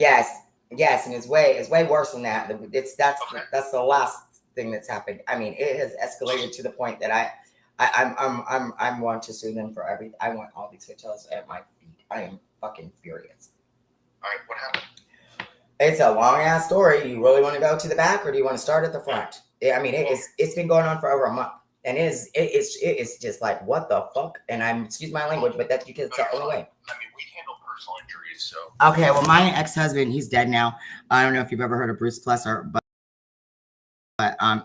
Yes, yes, and it's way worse than that. It's Okay. that's the last thing that's happened. I mean, it has escalated to the point that I'm want to sue them for every. I want all these hotels at my feet. I am fucking furious. All right. What happened? It's a long ass story. You really want to go to the back, or do you want to start at the front? I mean, it's been going on for over a month, and it is just like what the fuck. And I'm excuse my language, but that's because it's the only way. I mean, we handle personal injuries, so. Okay, well, my ex-husband, he's dead now. I don't know if you've ever heard of Bruce Plesser, but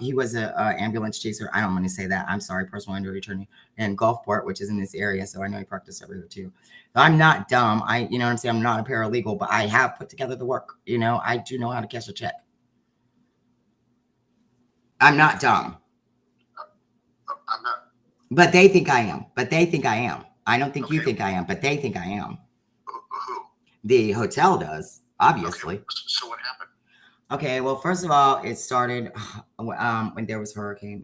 he was a ambulance chaser. I don't want to say that. I'm sorry, personal injury attorney in Gulfport, which is in this area. So I know he practiced everywhere too. So I'm not dumb. You know what I'm saying? I'm not a paralegal, but I have put together the work. You know, I do know how to cash a check. I'm not dumb. I'm not. But they think I am. I don't think you think I am, but they think I am. Who? The hotel does, obviously. Okay. So what happened? Okay, well, first of all, it started when there was a hurricane,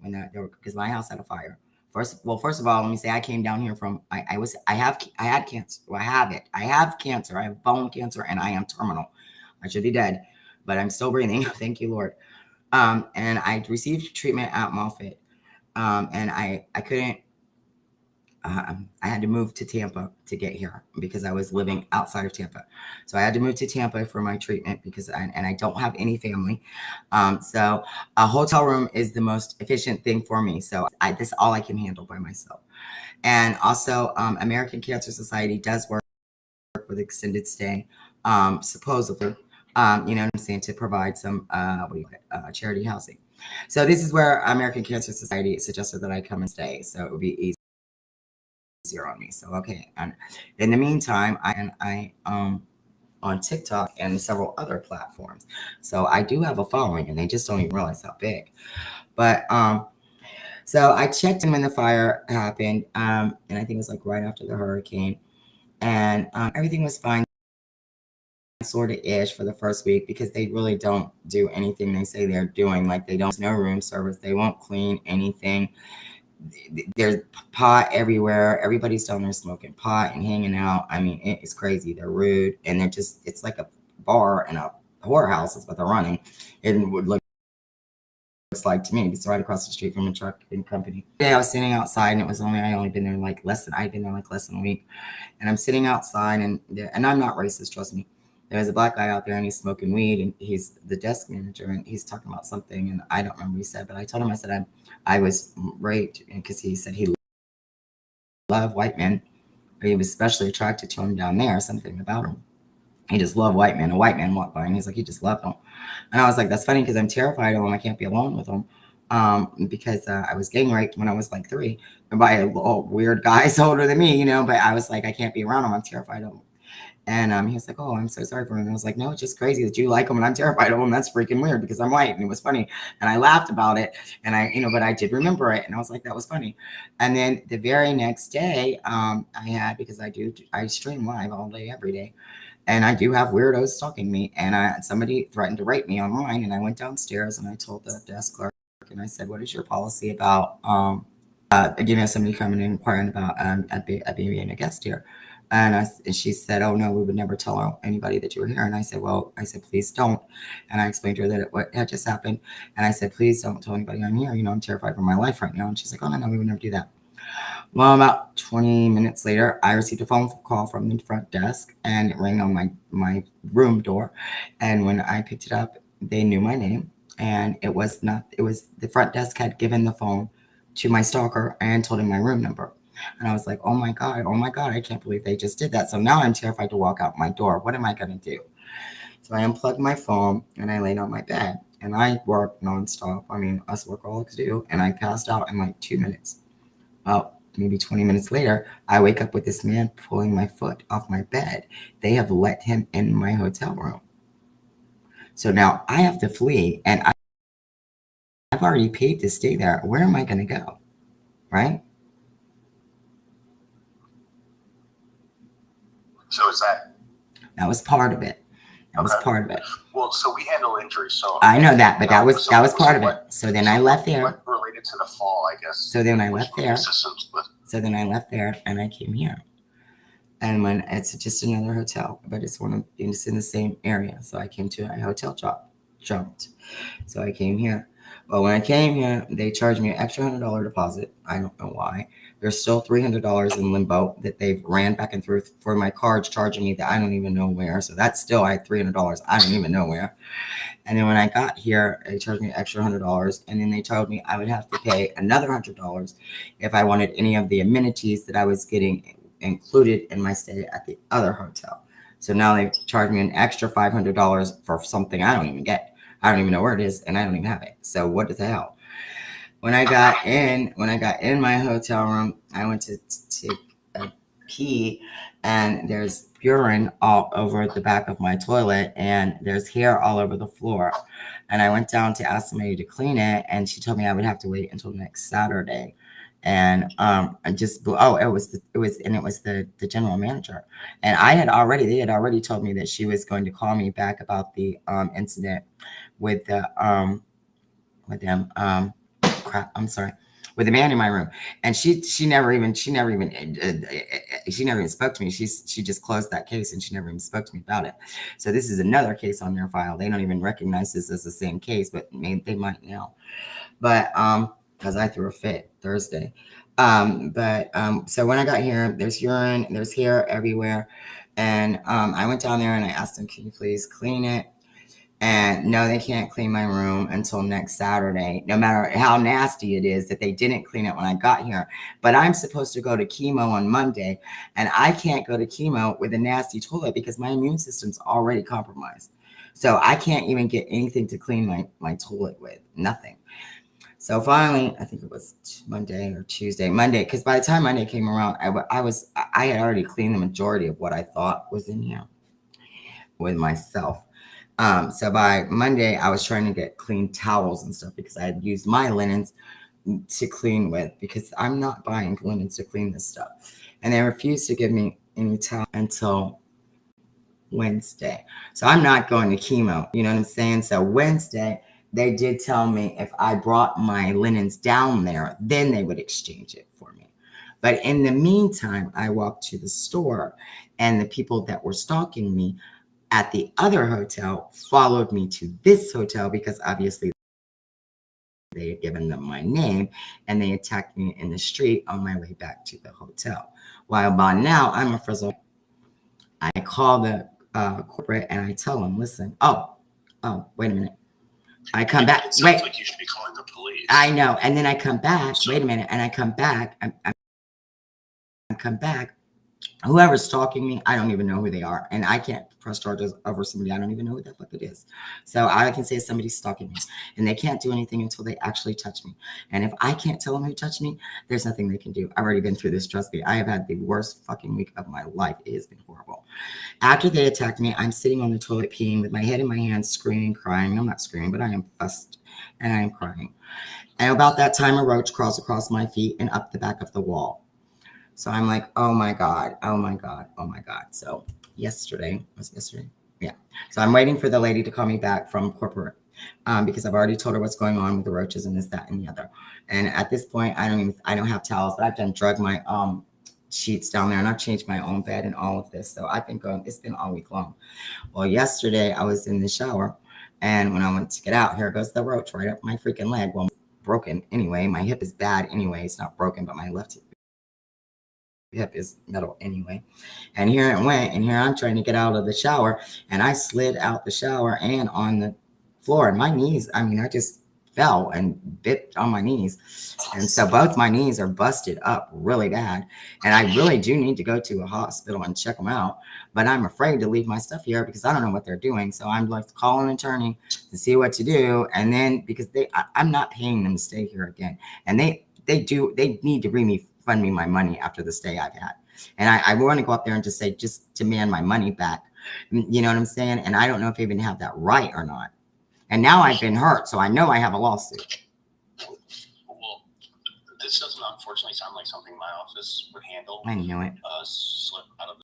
because my house had a fire. First of all, let me say I came down here from I had cancer. Well, I have it. I have cancer. I have bone cancer, and I am terminal. I should be dead, but I'm still breathing. Thank you, Lord. And I received treatment at Moffitt, and I couldn't. I had to move to Tampa to get here because I was living outside of Tampa. So I had to move to Tampa for my treatment because I don't have any family. So a hotel room is the most efficient thing for me. So this is all I can handle by myself. And also American Cancer Society does work with extended stay, supposedly, you know what I'm saying, to provide some charity housing. So this is where American Cancer Society suggested that I come and stay. So it would be easy on me. So okay. And in the meantime, I on TikTok and several other platforms. So I do have a following and they just don't even realize how big. But so I checked in when the fire happened. And I think it was like right after the hurricane. And everything was fine. Sort of ish for the first week because they really don't do anything they say they're doing. Like they don't, no room service, they won't clean anything. There's pot everywhere. Everybody's down there smoking pot and hanging out. I mean, it's crazy. They're rude and it's like a bar and a whorehouse is what they're running. It would looks like to me. It's right across the street from a trucking company. Yeah, I was sitting outside and I only been there like less than a week. And I'm sitting outside and I'm not racist, trust me. There's a black guy out there and he's smoking weed and he's the desk manager and he's talking about something and I don't remember what he said, but I told him, I said, I was raped because he said he loved white men, but he was especially attracted to him down there, something about him. He just loved white men. A white man walked by and he's like, he just loved them. And I was like, that's funny because I'm terrified of him. I can't be alone with him. Because I was gang raped when I was like 3 by a weird guys older than me, you know, but I was like, I can't be around him. I'm terrified of him. And he was like, oh, I'm so sorry for him. And I was like, no, it's just crazy that you like him and I'm terrified of him. That's freaking weird because I'm white. And it was funny. And I laughed about it. And but I did remember it. And I was like, that was funny. And then the very next day, because I stream live all day, every day. And I do have weirdos stalking me. And somebody threatened to rape me online. And I went downstairs and I told the desk clerk and I said, what is your policy about, somebody coming and inquiring about being a guest here? And she said, oh, no, we would never tell anybody that you were here. And I said, please don't. And I explained to her that what had just happened. And I said, please don't tell anybody I'm here. You know, I'm terrified for my life right now. And she's like, oh, no, we would never do that. Well, about 20 minutes later, I received a phone call from the front desk and it rang on my room door. And when I picked it up, they knew my name. And it was the front desk had given the phone to my stalker and told him my room number. And I was like, oh my God, I can't believe they just did that. So now I'm terrified to walk out my door. What am I going to do? So I unplugged my phone and I laid on my bed and I worked nonstop. I mean, us workaholics do. And I passed out in like 2 minutes. Well, maybe 20 minutes later, I wake up with this man pulling my foot off my bed. They have let him in my hotel room. So now I have to flee and I've already paid to stay there. Where am I going to go? Right? So is that was part of it. That was part of it. Well, so we handle injuries. So I know that, but that was part of it. So then I left there. What related to the fall, I guess. So then I left there. So then I left there and I came here. And when it's just another hotel, but it's in the same area. So I came to a hotel jumped. So I came here. Well, when I came here, they charged me an extra $100 deposit. I don't know why. There's still $300 in limbo that they've ran back and through for my cards, charging me that I don't even know where. So that's still I had $300. I don't even know where. And then when I got here, they charged me an extra $100, and then they told me I would have to pay another $100 if I wanted any of the amenities that I was getting included in my stay at the other hotel. So now they charged me an extra $500 for something I don't even get. I don't even know where it is, and I don't even have it. So what the hell? When I got in my hotel room, I went to take a pee, and there's urine all over the back of my toilet, and there's hair all over the floor. And I went down to ask somebody to clean it, and she told me I would have to wait until next Saturday. And I just it was the general manager, and they had already told me that she was going to call me back about the incident with the crap, I'm sorry, with the man in my room. And she never even spoke to me. She just closed that case, and she never even spoke to me about it. So this is another case on their file. They don't even recognize this as the same case, but they might now. But because I threw a fit Thursday. So when I got here, there's urine, there's hair everywhere. And I went down there and I asked them, can you please clean it? And no, they can't clean my room until next Saturday, no matter how nasty it is that they didn't clean it when I got here. But I'm supposed to go to chemo on Monday, and I can't go to chemo with a nasty toilet because my immune system's already compromised. So I can't even get anything to clean my toilet with, nothing. So finally, I think it was Monday or Tuesday, Monday, because by the time Monday came around, I had already cleaned the majority of what I thought was in here with myself. So by Monday, I was trying to get clean towels and stuff because I had used my linens to clean with, because I'm not buying linens to clean this stuff. And they refused to give me any towel until Wednesday. So I'm not going to chemo. You know what I'm saying? So Wednesday, they did tell me if I brought my linens down there, then they would exchange it for me. But in the meantime, I walked to the store, and the people that were stalking me at the other hotel followed me to this hotel because obviously they had given them my name, and they attacked me in the street on my way back to the hotel. While by now I'm a frizzle. I call the corporate and I tell them, listen, wait a minute. I come back. It sounds like you should be calling the police. I know. And then I come back. Wait a minute. And I come back. I come back. Whoever's stalking me, I don't even know who they are. And I can't press charges over somebody I don't even know who the fuck it is. So all I can say is somebody's stalking me. And they can't do anything until they actually touch me. And if I can't tell them who touched me, there's nothing they can do. I've already been through this, trust me. I have had the worst fucking week of my life. It has been horrible. After they attacked me, I'm sitting on the toilet peeing with my head in my hands, screaming, crying. I'm not screaming, but I am fussed and I am crying. And about that time, a roach crawls across my feet and up the back of the wall. So I'm like, oh my God, oh my God, oh my God. So yesterday? Yeah. So I'm waiting for the lady to call me back from corporate because I've already told her what's going on with the roaches and this, that, and the other. And at this point, I don't have towels, but I've done drug my sheets down there, and I've changed my own bed and all of this. So I've been going, it's been all week long. Well, yesterday I was in the shower, and when I went to get out, here goes the roach right up my freaking leg. Well, broken anyway. My hip is bad anyway. It's not broken, but my left hip is metal anyway. And here it went, and here I'm trying to get out of the shower, and I slid out the shower and on the floor, and my knees, I just fell and bit on my knees. And so both my knees are busted up really bad, and I really do need to go to a hospital and check them out, but I'm afraid to leave my stuff here because I don't know what they're doing. So I'm like calling an attorney to see what to do. And then because I'm not paying them to stay here again, and they need to refund me my money after the stay I've had. And I want to go up there and just demand my money back. You know what I'm saying? And I don't know if I even have that right or not. And now I've been hurt, so I know I have a lawsuit. Well, this doesn't unfortunately sound like something my office would handle. I knew it. Slip out of